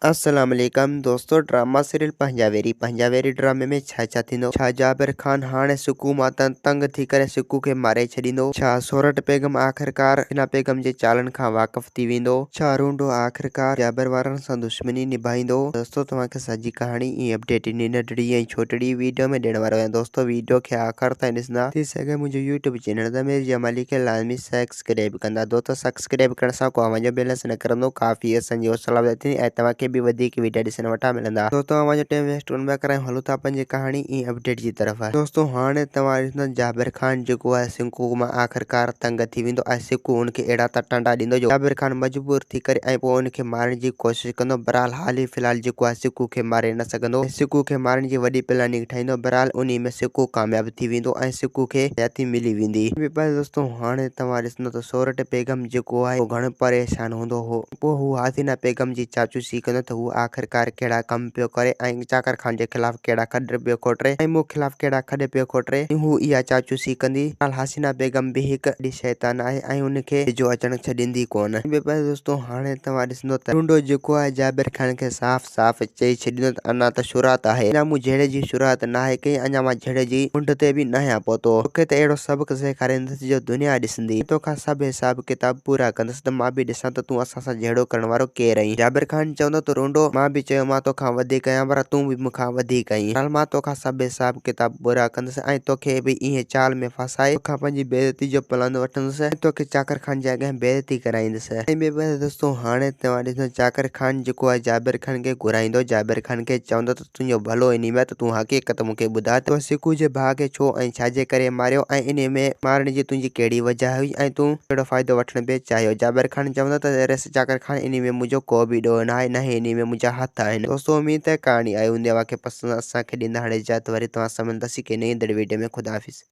अस्सलाम वालेकुम दोस्तों। ड्रामा सीरियल पंजावेरी ड्रामे में छा थींदो। छा जाबिर खान हाणे सिकू मां तंग थी करे सिकू खे मारे छॾींदो। छा सोरठ बेगम आख़िरकार हिना बेगम जे चालनि खां वाक़िफ़ थी वेंदो। छा रूंडो आख़िरकार जाबिर वारनि सां दुश्मनी निभाईंदो। दोस्तों तव्हांखे सॼी कहाणी ऐं अपडेट इन नंढड़ी ऐं छोटड़ी वीडियो में ॾियण वारो आहियां। दोस्तों वीडियो खे आख़िर ताईं ॾिसंदा थी सघे मुंहिंजो यूट्यूब चैनल तमीर जमाली खे लाज़मी सब्सक्राइब कंदा। दोस्तों सब्सक्राइब करण सां को अव्हांजो बैलेंस न करंदो। काफ़ी असांजी हौसला वधंदी ऐं तव्हांखे भी वधीक वीडियो ॾिसण वटां मिलंदा। दोस्तों अव्हांजो टाइम वेस्ट न करायूं, हलूं था पंहिंजी कहाणी ऐं अपडेट जी तरफ़। दोस्तों हाणे तव्हां ॾिसंदा जाबिर खान जेको आहे सिकू मां आख़िरकार तंग थी वेंदो ऐं सिकू उनखे अहिड़ा त टंडा ॾींदो जो जाबिर खान मजबूर थी करे ऐं पोइ उनखे मारण जी कोशिश कंदो। बहरहाल हाल ही फ़िलहाल जेको आहे सिकू खे मारे न सघंदो। सिकू खे मारण जी वॾी प्लानिंग ठाहींदो। बहरहाल उन्ही में सिकू कामयाब थी वेंदो ऐं सिकू खे हयाती मिली वेंदी। दोस्तों हाणे तव्हां ॾिसंदो त सोरठ बेगम जेको आहे घणो परेशान हूंदो हो। पोइ हू हासिना बेगम जी चाचूसी कंदो त हू आख़िरकार कहिड़ा कम पियो करे ऐं चाकर खान जे खिलाफ़ कहिड़ा खॾ पियो खोटरे ऐं मूं खिलाफ़ कहिड़ा खॾ पियो खोटरे। हू इहा चाचूसी कंदी। हासिना बेगम भी हिकु वॾी शैतान आहे ऐं उनखे जो अचण छॾींदी कोन। दोस्तों हाणे तव्हां ॾिसंदो त रूंडो जेको आहे जाबिर खान खे साफ़ साफ़ चई छॾींदो त अञा त शुरुआत आहे। अञा मूं जहिड़े जी शुरुआत न आहे कई। अञा मां जहिड़े जी मुंड ते भी न आहियां पहुतो। तोखे त अहिड़ो सबक सेखारींदुसि जो दुनिया ॾिसंदी। तोखां सभु हिसाब किताब पूरा कंदुसि त मां भी ॾिसां त तूं असां सां जहिड़ो करण वारो केरु आहीं। जाबिर खान चवंदो त रूंडो मां भी चयो मां तोखां वधीक आहियां पर तूं भी मूंखां वधीक आहीं। हाल मां तोखां सभु हिसाब किताब पूरा कंदुसि ऐं तोखे भी इहे चाल में फसाए तोखां पंहिंजी बेइज्जती जो प्लान वठंदुसि ऐं तोखे चाकर खान जे अॻियां बेइज्जती कराईंदुसि। ऐं दोस्तों हाणे तव्हां ॾिसो चाकर खान जेको आहे जाबिर खान खे घुराईंदो। जाबिर खान खे चवंदो त तुंहिंजो भलो इन में त तूं हक़ीक़त मूंखे ॿुधाए त सिकू जे भाउ खे छो ऐं छाजे करे मारियो ऐं इन में मारण जी तुंहिंजी कहिड़ी वजह हुई ऐं तूं कहिड़ो फ़ाइदो वठण पिए चाहियो। जाबिर खान चवंदो त रस चाकर खान इन में मुंहिंजो को भी ॾोह न आहे न इन में मुंहिंजा हथ आहिनि। दोस्तों उम्मीद है कहानी आई हूंदी। तव्हांखे पसंदि असांखे ॾींदा हाणे इजाज़त। वरी तव्हां सां मिलंदासीं के नई वीडियो में। खुदा हाफ़िज़।